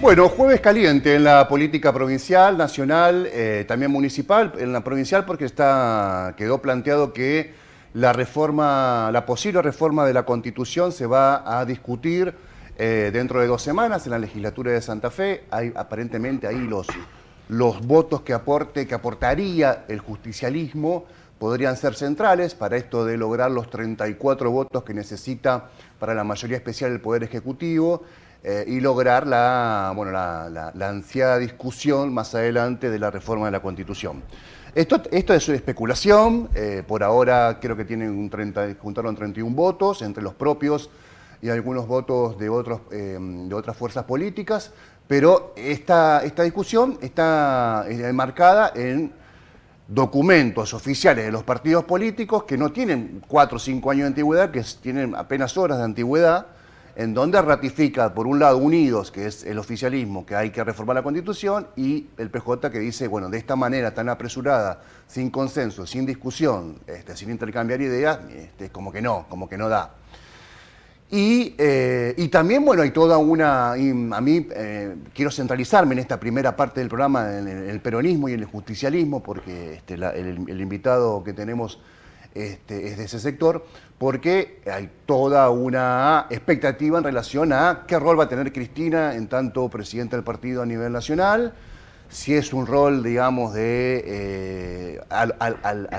Bueno, jueves caliente en la política provincial, nacional, también municipal. En la provincial porque quedó planteado que la posible reforma de la Constitución se va a discutir dentro de 2 semanas en la legislatura de Santa Fe. Hay aparentemente ahí los votos que aportaría el justicialismo podrían ser centrales para esto de lograr los 34 votos que necesita para la mayoría especial del Poder Ejecutivo. Y lograr la ansiada discusión más adelante de la reforma de la Constitución. Esto es una especulación, por ahora creo que juntaron 31 votos entre los propios y algunos votos de otras fuerzas políticas, pero esta discusión está enmarcada en documentos oficiales de los partidos políticos que no tienen 4 o 5 años de antigüedad, que tienen apenas horas de antigüedad, en donde ratifica, por un lado, Unidos, que es el oficialismo, que hay que reformar la Constitución, y el PJ que dice, bueno, de esta manera tan apresurada, sin consenso, sin discusión, sin intercambiar ideas, como que no da. Y también, bueno, hay toda a mí quiero centralizarme en esta primera parte del programa, en el peronismo y en el justicialismo, porque el invitado que tenemos es de ese sector, porque hay toda una expectativa en relación a qué rol va a tener Cristina en tanto presidenta del partido a nivel nacional, si es un rol, digamos, a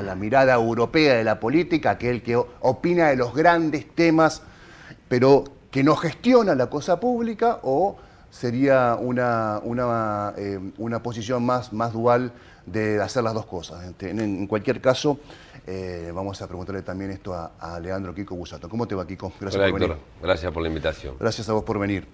la mirada europea de la política, aquel que opina de los grandes temas, pero que no gestiona la cosa pública, o sería una posición más dual de hacer las dos cosas. En cualquier caso, vamos a preguntarle también esto a Leandro Kiko Busato. ¿Cómo te va, Kiko? Gracias por venir. Gracias por la invitación. Gracias a vos por venir.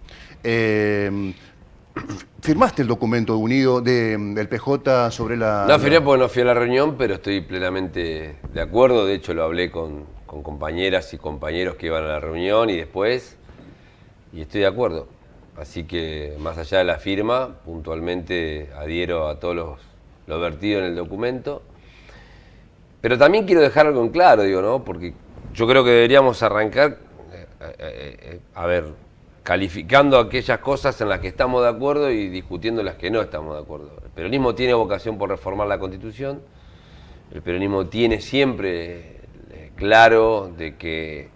¿Firmaste el documento unido del PJ sobre la...? No firmé porque no fui a la reunión, pero estoy plenamente de acuerdo. De hecho, lo hablé con compañeras y compañeros que iban a la reunión y después, y estoy de acuerdo. Así que, más allá de la firma, puntualmente adhiero a todos lo vertido en el documento. Pero también quiero dejar algo en claro, ¿no? Porque yo creo que deberíamos arrancar, calificando aquellas cosas en las que estamos de acuerdo y discutiendo las que no estamos de acuerdo. El peronismo tiene vocación por reformar la Constitución. El peronismo tiene siempre claro de que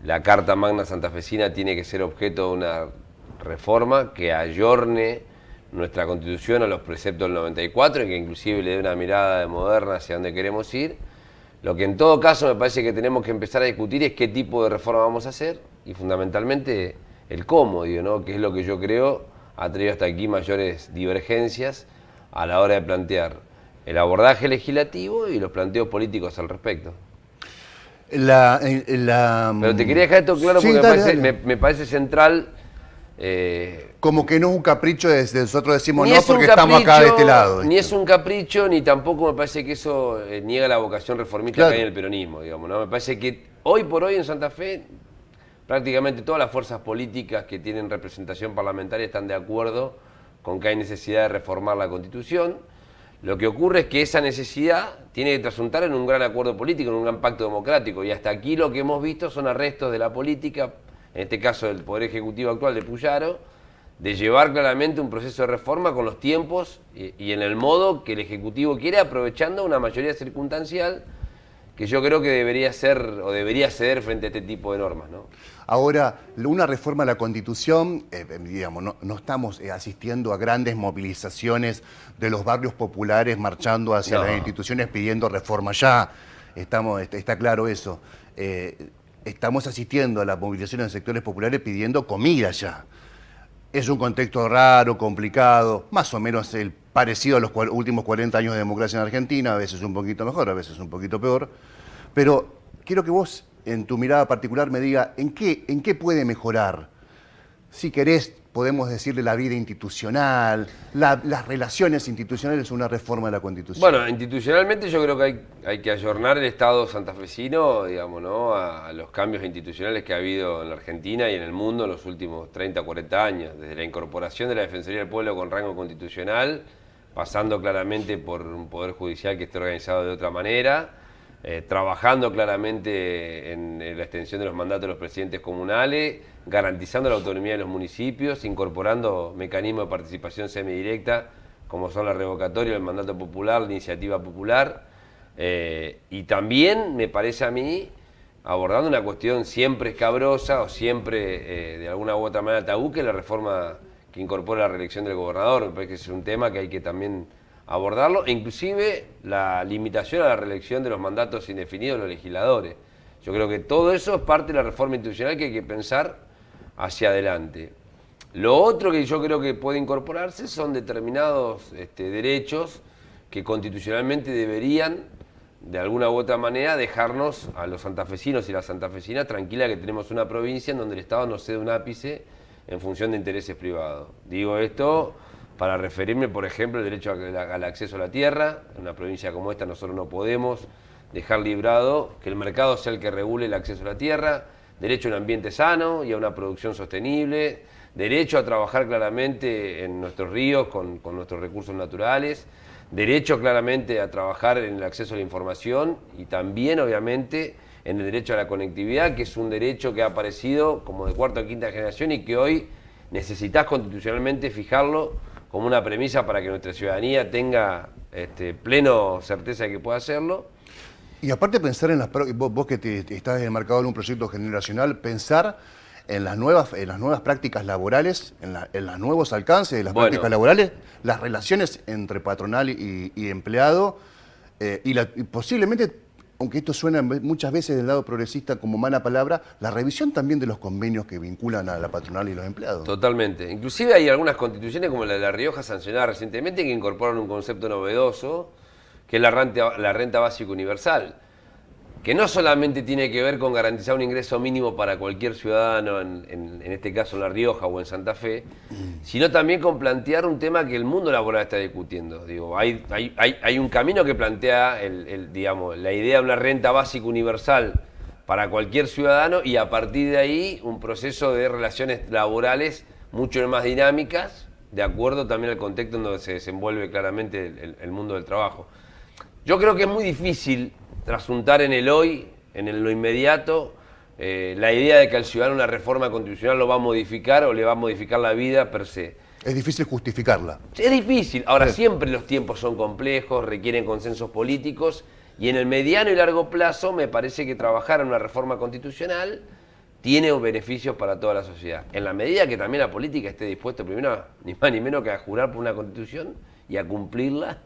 la Carta Magna Santafesina tiene que ser objeto de una reforma que ayorne nuestra Constitución a los preceptos del 94 y que inclusive le dé una mirada moderna hacia dónde queremos ir. Lo que en todo caso me parece que tenemos que empezar a discutir es qué tipo de reforma vamos a hacer y fundamentalmente el cómo, ¿no? Que es lo que yo creo ha traído hasta aquí mayores divergencias a la hora de plantear el abordaje legislativo y los planteos políticos al respecto. Pero te quería dejar esto claro porque me parece central. Como que no es un capricho desde nosotros decimos no porque estamos acá de este lado. Ni es un capricho, ni tampoco me parece que eso niega la vocación reformista que hay en el peronismo, digamos, ¿no? Me parece que hoy por hoy en Santa Fe prácticamente todas las fuerzas políticas que tienen representación parlamentaria están de acuerdo con que hay necesidad de reformar la Constitución. Lo que ocurre es que esa necesidad tiene que trasuntar en un gran acuerdo político, en un gran pacto democrático, y hasta aquí lo que hemos visto son arrestos de la política, en este caso del Poder Ejecutivo actual de Puyaro, de llevar claramente un proceso de reforma con los tiempos y en el modo que el Ejecutivo quiere, aprovechando una mayoría circunstancial que yo creo que debería ser o debería ceder frente a este tipo de normas, ¿no? Ahora, una reforma a la Constitución, digamos, no estamos asistiendo a grandes movilizaciones de los barrios populares marchando hacia las instituciones pidiendo reforma ya. Está claro eso. Estamos asistiendo a las movilizaciones de sectores populares pidiendo comida ya. Es un contexto raro, complicado, más o menos parecido a los últimos 40 años de democracia en Argentina, a veces un poquito mejor, a veces un poquito peor. Pero quiero que vos, en tu mirada particular, me diga en qué puede mejorar. Si querés, podemos decirle la vida institucional, las relaciones institucionales, una reforma de la Constitución. Bueno, institucionalmente yo creo que hay que ayornar el Estado santafesino, digamos, ¿no? A los cambios institucionales que ha habido en la Argentina y en el mundo en los últimos 30 o 40 años, desde la incorporación de la Defensoría del Pueblo con rango constitucional, pasando claramente por un Poder Judicial que esté organizado de otra manera, trabajando claramente en la extensión de los mandatos de los presidentes comunales, garantizando la autonomía de los municipios, incorporando mecanismos de participación semidirecta, como son la revocatoria, el mandato popular, la iniciativa popular, y también, me parece a mí, abordando una cuestión siempre escabrosa o siempre de alguna u otra manera tabú, que es la reforma que incorpora la reelección del gobernador. Me parece que es un tema que hay que también abordarlo, e inclusive la limitación a la reelección de los mandatos indefinidos de los legisladores. Yo creo que todo eso es parte de la reforma institucional que hay que pensar hacia adelante. Lo otro que yo creo que puede incorporarse son determinados derechos que constitucionalmente deberían, de alguna u otra manera, dejarnos a los santafesinos y las santafesinas tranquilas, que tenemos una provincia en donde el Estado no cede un ápice en función de intereses privados. Digo esto para referirme, por ejemplo, al derecho al acceso a la tierra. En una provincia como esta nosotros no podemos dejar librado que el mercado sea el que regule el acceso a la tierra, derecho a un ambiente sano y a una producción sostenible, derecho a trabajar claramente en nuestros ríos con nuestros recursos naturales, derecho claramente a trabajar en el acceso a la información y también, obviamente, en el derecho a la conectividad, que es un derecho que ha aparecido como de cuarta o quinta generación y que hoy necesitas constitucionalmente fijarlo como una premisa para que nuestra ciudadanía tenga pleno certeza de que pueda hacerlo. Y aparte pensar en vos que estás enmarcado en un proyecto generacional, pensar en las nuevas prácticas laborales, en los nuevos alcances de las prácticas laborales, las relaciones entre patronal y empleado, y posiblemente, aunque esto suena muchas veces del lado progresista como mala palabra, la revisión también de los convenios que vinculan a la patronal y los empleados. Totalmente. Inclusive hay algunas constituciones, como la de La Rioja, sancionada recientemente, que incorporan un concepto novedoso, que es la renta básica universal, que no solamente tiene que ver con garantizar un ingreso mínimo para cualquier ciudadano, en este caso en La Rioja o en Santa Fe, sino también con plantear un tema que el mundo laboral está discutiendo. Digo, hay un camino que plantea digamos, la idea de una renta básica universal para cualquier ciudadano, y a partir de ahí un proceso de relaciones laborales mucho más dinámicas, de acuerdo también al contexto en donde se desenvuelve claramente el mundo del trabajo. Yo creo que es muy difícil trasuntar en el hoy, en lo inmediato, la idea de que al ciudadano una reforma constitucional lo va a modificar o le va a modificar la vida per se. Es difícil justificarla. Es difícil. Ahora, siempre los tiempos son complejos, requieren consensos políticos, y en el mediano y largo plazo me parece que trabajar en una reforma constitucional tiene beneficios para toda la sociedad. En la medida que también la política esté dispuesta, primero, ni más ni menos que a jurar por una constitución y a cumplirla,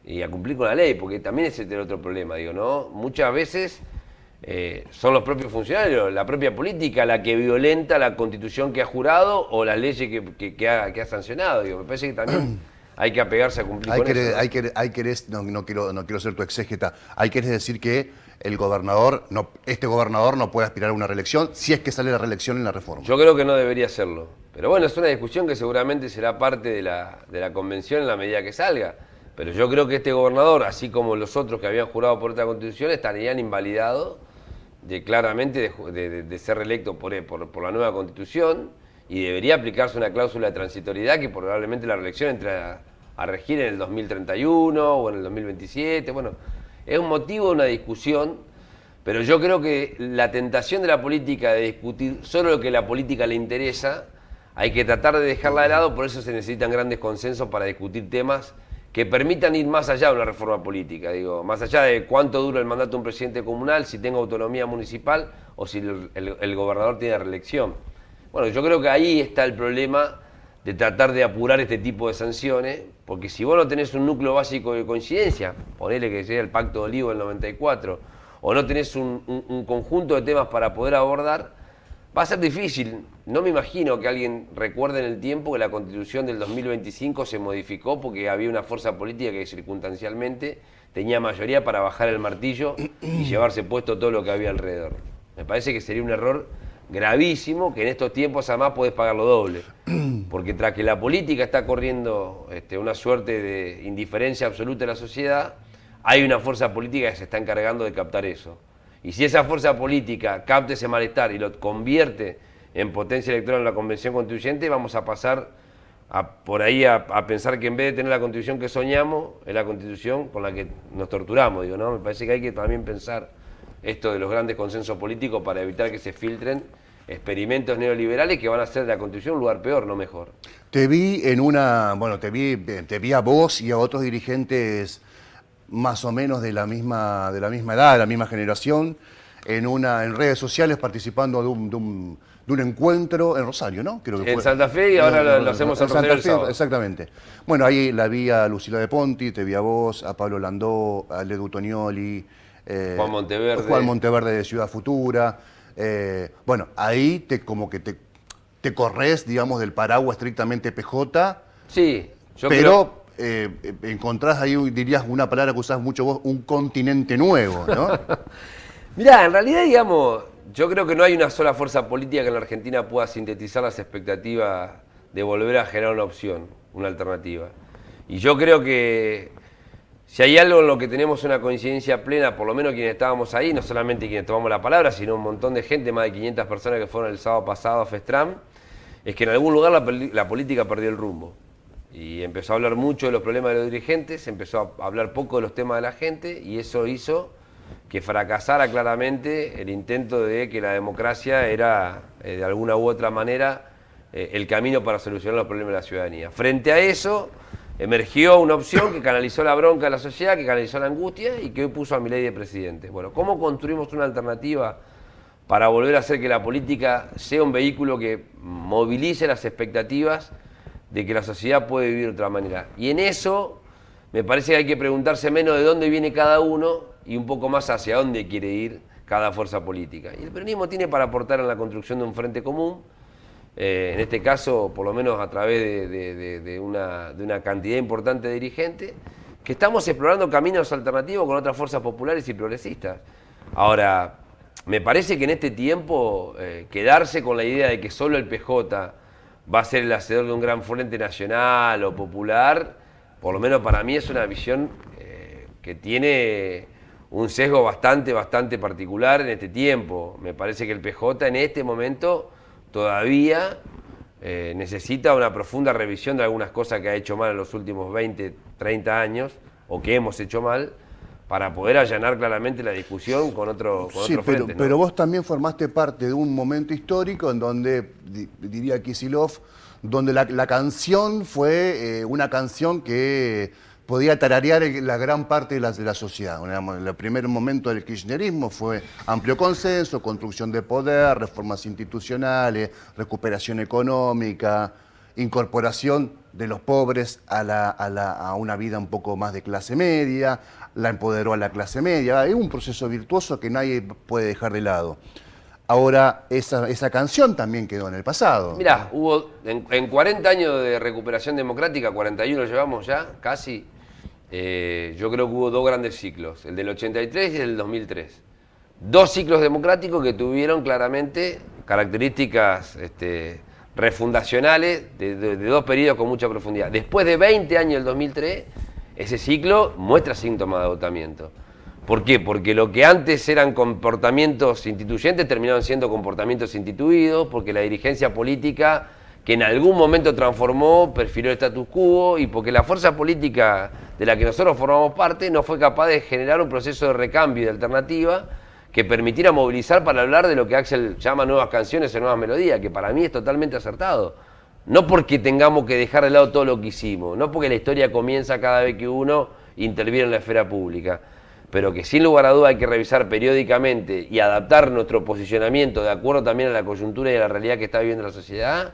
y a cumplir con la ley, porque también ese es el otro problema, digo, ¿no? Muchas veces son los propios funcionarios, la propia política, la que violenta la constitución que ha jurado o las leyes que ha sancionado. Digo, me parece que también hay que apegarse a cumplir con eso. No quiero ser tu exégeta, hay que decir que este gobernador no puede aspirar a una reelección si es que sale la reelección en la reforma. Yo creo que no debería hacerlo. Pero bueno, es una discusión que seguramente será parte de la convención en la medida que salga. Pero yo creo que este gobernador, así como los otros que habían jurado por esta constitución, estarían invalidados claramente de ser reelecto por la nueva constitución, y debería aplicarse una cláusula de transitoriedad que probablemente la reelección entre a regir en el 2031 o en el 2027. Bueno, es un motivo de una discusión, pero yo creo que la tentación de la política de discutir solo lo que a la política le interesa, hay que tratar de dejarla de lado. Por eso se necesitan grandes consensos para discutir temas que permitan ir más allá de una reforma política, digo, más allá de cuánto dura el mandato de un presidente comunal, si tenga autonomía municipal o si el gobernador tiene reelección. Bueno, yo creo que ahí está el problema de tratar de apurar este tipo de sanciones, porque si vos no tenés un núcleo básico de coincidencia, ponele que sea el Pacto de Olivo del 94, o no tenés un conjunto de temas para poder abordar, va a ser difícil. No me imagino que alguien recuerde en el tiempo que la Constitución del 2025 se modificó porque había una fuerza política que circunstancialmente tenía mayoría para bajar el martillo y llevarse puesto todo lo que había alrededor. Me parece que sería un error gravísimo, que en estos tiempos además podés pagarlo doble. Porque tras que la política está corriendo una suerte de indiferencia absoluta de la sociedad, hay una fuerza política que se está encargando de captar eso. Y si esa fuerza política capta ese malestar y lo convierte en potencia electoral en la Convención Constituyente, vamos a pasar por ahí a pensar que en vez de tener la Constitución que soñamos, es la Constitución con la que nos torturamos. Digo, ¿no? Me parece que hay que también pensar esto de los grandes consensos políticos para evitar que se filtren experimentos neoliberales que van a hacer de la Constitución un lugar peor, no mejor. Te vi te vi a vos y a otros dirigentes más o menos de la misma edad, de la misma generación, en redes sociales participando de un encuentro en Rosario, ¿no? Creo que En fue. Santa Fe y ahora lo hacemos en Rosario el sábado. Exactamente. Bueno, ahí la vi a Lucila de Ponti, te vi a vos, a Pablo Landó, a Ledu Tonioli, Juan Monteverde de Ciudad Futura. Bueno, ahí como que te corres, digamos, del paraguas estrictamente PJ. Sí, pero encontrás ahí, dirías una palabra que usás mucho vos, un continente nuevo, ¿no? Mirá, en realidad, digamos, yo creo que no hay una sola fuerza política que en la Argentina pueda sintetizar las expectativas de volver a generar una opción, una alternativa. Y yo creo que si hay algo en lo que tenemos una coincidencia plena, por lo menos quienes estábamos ahí, no solamente quienes tomamos la palabra, sino un montón de gente, más de 500 personas que fueron el sábado pasado a Festram, es que en algún lugar la política perdió el rumbo. Y empezó a hablar mucho de los problemas de los dirigentes, empezó a hablar poco de los temas de la gente, y eso hizo que fracasara claramente el intento de que la democracia era, de alguna u otra manera, el camino para solucionar los problemas de la ciudadanía. Frente a eso, emergió una opción que canalizó la bronca de la sociedad, que canalizó la angustia y que hoy puso a Milei de presidente. Bueno, ¿cómo construimos una alternativa para volver a hacer que la política sea un vehículo que movilice las expectativas de que la sociedad puede vivir de otra manera? Y en eso me parece que hay que preguntarse menos de dónde viene cada uno y un poco más hacia dónde quiere ir cada fuerza política. Y el peronismo tiene para aportar en la construcción de un frente común, en este caso, por lo menos a través de una cantidad importante de dirigentes, que estamos explorando caminos alternativos con otras fuerzas populares y progresistas. Ahora, me parece que en este tiempo quedarse con la idea de que solo el PJ va a ser el hacedor de un gran frente nacional o popular, por lo menos para mí es una visión que tiene un sesgo bastante particular en este tiempo. Me parece que el PJ en este momento todavía necesita una profunda revisión de algunas cosas que ha hecho mal en los últimos 20, 30 años, o que hemos hecho mal, para poder allanar claramente la discusión con otro frente, ¿no? Pero vos también formaste parte de un momento histórico en donde, diría Kicillof, donde la canción fue una canción que podía tararear la gran parte de la sociedad. El primer momento del kirchnerismo fue amplio consenso, construcción de poder, reformas institucionales, recuperación económica, incorporación de los pobres a una vida un poco más de clase media, la empoderó a la clase media. Es un proceso virtuoso que nadie puede dejar de lado. Ahora, esa canción también quedó en el pasado. Mirá, hubo en 40 años de recuperación democrática, 41 llevamos ya, casi, yo creo que hubo dos grandes ciclos, el del 83 y el del 2003. Dos ciclos democráticos que tuvieron claramente características refundacionales de dos periodos con mucha profundidad. Después de 20 años del 2003, ese ciclo muestra síntomas de agotamiento. ¿Por qué? Porque lo que antes eran comportamientos instituyentes terminaron siendo comportamientos instituidos, porque la dirigencia política que en algún momento transformó, perfiló el status quo, y porque la fuerza política de la que nosotros formamos parte no fue capaz de generar un proceso de recambio y de alternativa que permitiera movilizar para hablar de lo que Axel llama nuevas canciones o nuevas melodías, que para mí es totalmente acertado. No porque tengamos que dejar de lado todo lo que hicimos, no porque la historia comienza cada vez que uno interviene en la esfera pública, pero que sin lugar a duda hay que revisar periódicamente y adaptar nuestro posicionamiento de acuerdo también a la coyuntura y a la realidad que está viviendo la sociedad.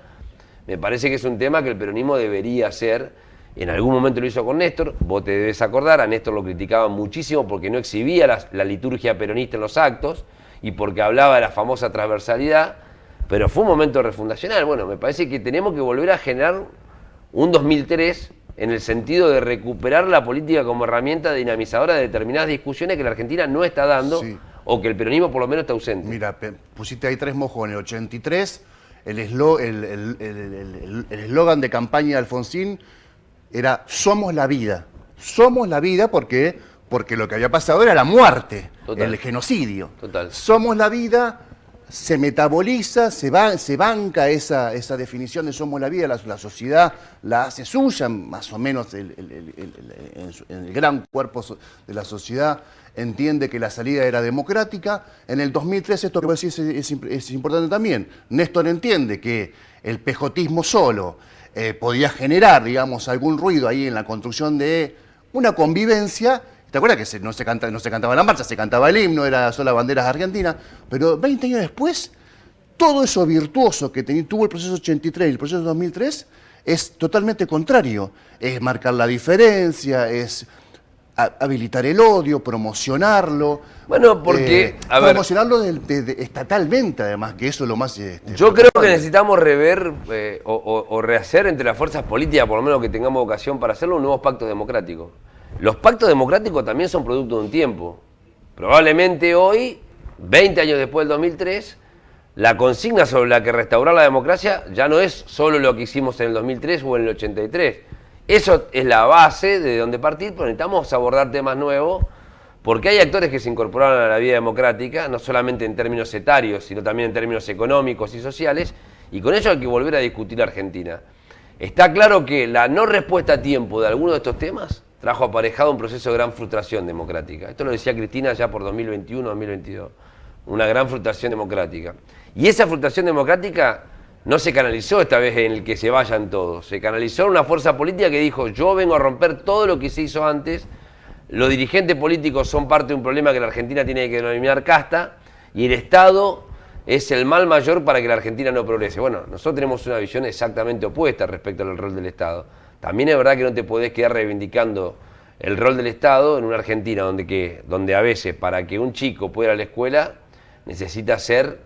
Me parece que es un tema que el peronismo debería hacer. En algún momento lo hizo con Néstor, vos te debes acordar, a Néstor lo criticaban muchísimo porque no exhibía la liturgia peronista en los actos y porque hablaba de la famosa transversalidad, pero fue un momento refundacional. Bueno, me parece que tenemos que volver a generar un 2003 en el sentido de recuperar la política como herramienta dinamizadora de determinadas discusiones que la Argentina no está dando, sí, o que el peronismo por lo menos está ausente. Mira, pusiste ahí tres mojones. 83, el eslogan de campaña de Alfonsín era "Somos la vida". Somos la vida porque lo que había pasado era la muerte, total, el genocidio. Total. Somos la vida, se metaboliza, se banca esa definición de somos la vida, la sociedad la hace suya, más o menos en el gran cuerpo de la sociedad entiende que la salida era democrática. En el 2003, esto que vos decís es importante también, Néstor entiende que el pejotismo solo podía generar, digamos, algún ruido ahí en la construcción de una convivencia. ¿Te acuerdas que no se cantaba la marcha, se cantaba el himno, era solo banderas argentinas? Pero 20 años después, todo eso virtuoso que tuvo el proceso 83 y el proceso 2003 es totalmente contrario. Es marcar la diferencia, es habilitar el odio, promocionarlo. Bueno, porque, promocionarlo estatalmente, además, que eso es lo más... yo creo que necesitamos rever o rehacer entre las fuerzas políticas, por lo menos que tengamos ocasión para hacerlo, nuevos pactos democráticos. Los pactos democráticos también son producto de un tiempo. Probablemente hoy, 20 años después del 2003, la consigna sobre la que restaurar la democracia ya no es solo lo que hicimos en el 2003 o en el 83. Eso es la base de donde partir, pero necesitamos abordar temas nuevos, porque hay actores que se incorporaron a la vida democrática, no solamente en términos etarios, sino también en términos económicos y sociales, y con ello hay que volver a discutir Argentina. Está claro que la no respuesta a tiempo de algunos de estos temas trajo aparejado un proceso de gran frustración democrática. Esto lo decía Cristina ya por 2021, 2022. Una gran frustración democrática. Y esa frustración democrática no se canalizó esta vez en el que se vayan todos. Se canalizó en una fuerza política que dijo, yo vengo a romper todo lo que se hizo antes. Los dirigentes políticos son parte de un problema que la Argentina tiene que denominar casta. Y el Estado es el mal mayor para que la Argentina no progrese. Bueno, nosotros tenemos una visión exactamente opuesta respecto al rol del Estado. También es verdad que no te podés quedar reivindicando el rol del Estado en una Argentina donde a veces para que un chico pueda ir a la escuela necesita ser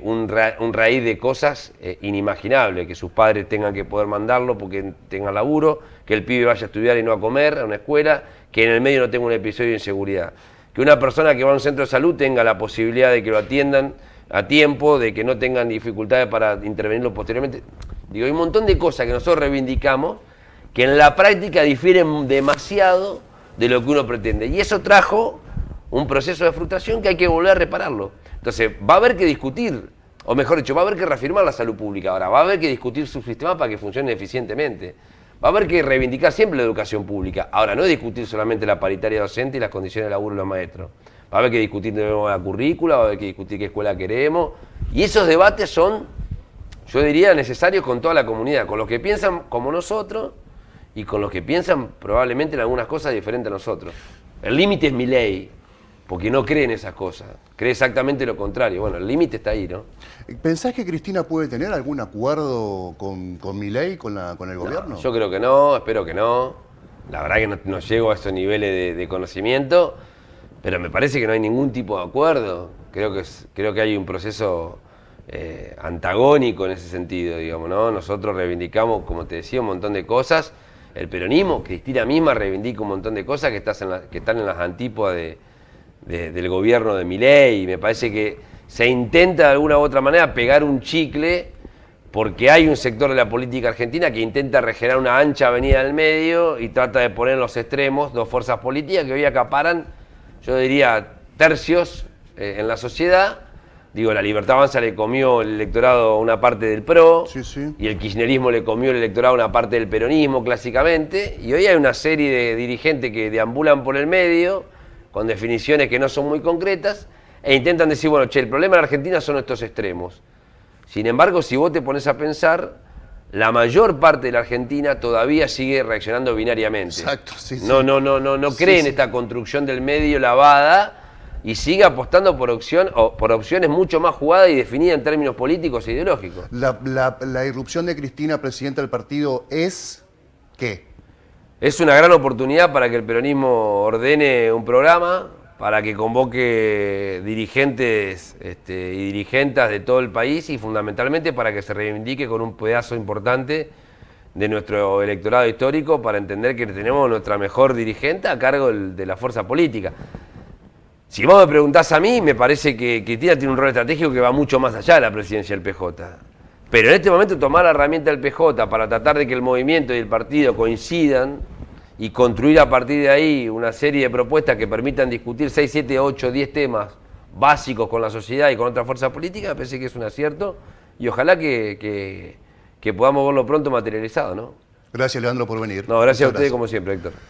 un raíz de cosas inimaginables, que sus padres tengan que poder mandarlo porque tengan laburo, que el pibe vaya a estudiar y no a comer a una escuela, que en el medio no tenga un episodio de inseguridad, que una persona que va a un centro de salud tenga la posibilidad de que lo atiendan a tiempo, de que no tengan dificultades para intervenirlo posteriormente. Digo, hay un montón de cosas que nosotros reivindicamos que en la práctica difieren demasiado de lo que uno pretende. Y eso trajo un proceso de frustración que hay que volver a repararlo. Entonces, va a haber que discutir, o mejor dicho, va a haber que reafirmar la salud pública ahora, va a haber que discutir su sistema para que funcione eficientemente. Va a haber que reivindicar siempre la educación pública. Ahora, no discutir solamente la paritaria docente y las condiciones de laburo de los maestros. Va a haber que discutir de nuevo la currícula, va a haber que discutir qué escuela queremos. Y esos debates son, yo diría, necesarios con toda la comunidad, con los que piensan como nosotros y con los que piensan probablemente en algunas cosas diferentes a nosotros. El límite es Milei, porque no cree en esas cosas, cree exactamente lo contrario. Bueno, el límite está ahí, ¿no? ¿Pensás que Cristina puede tener algún acuerdo con Milei, con el gobierno? Yo creo que no, espero que no. La verdad que no llego a esos niveles de conocimiento, pero me parece que no hay ningún tipo de acuerdo. Creo que hay un proceso antagónico en ese sentido, digamos, ¿no? Nosotros reivindicamos, como te decía, un montón de cosas. El peronismo, Cristina misma reivindica un montón de cosas que están en las antípodas del gobierno de Milei, y me parece que se intenta de alguna u otra manera pegar un chicle porque hay un sector de la política argentina que intenta regenerar una ancha avenida del medio y trata de poner en los extremos dos fuerzas políticas que hoy acaparan, yo diría, tercios en la sociedad. Digo, la Libertad Avanza le comió el electorado a una parte del PRO, sí. Y el kirchnerismo le comió el electorado a una parte del peronismo, clásicamente, y hoy hay una serie de dirigentes que deambulan por el medio, con definiciones que no son muy concretas, e intentan decir, bueno, el problema de la Argentina son estos extremos. Sin embargo, si vos te pones a pensar, la mayor parte de la Argentina todavía sigue reaccionando binariamente. Exacto, sí. No cree en esta construcción del medio lavada y sigue apostando por opciones mucho más jugadas y definidas en términos políticos e ideológicos. La irrupción de Cristina, presidenta del partido, ¿es qué? Es una gran oportunidad para que el peronismo ordene un programa, para que convoque dirigentes y dirigentas de todo el país y fundamentalmente para que se reivindique con un pedazo importante de nuestro electorado histórico para entender que tenemos nuestra mejor dirigente a cargo de la fuerza política. Si vos me preguntás a mí, me parece que Cristina tiene un rol estratégico que va mucho más allá de la presidencia del PJ. Pero en este momento tomar la herramienta del PJ para tratar de que el movimiento y el partido coincidan y construir a partir de ahí una serie de propuestas que permitan discutir 6, 7, 8, 10 temas básicos con la sociedad y con otras fuerzas políticas, me parece que es un acierto y ojalá que podamos verlo pronto materializado, ¿no? Gracias, Leandro, por venir. No, gracias a Muchas ustedes como siempre, Héctor.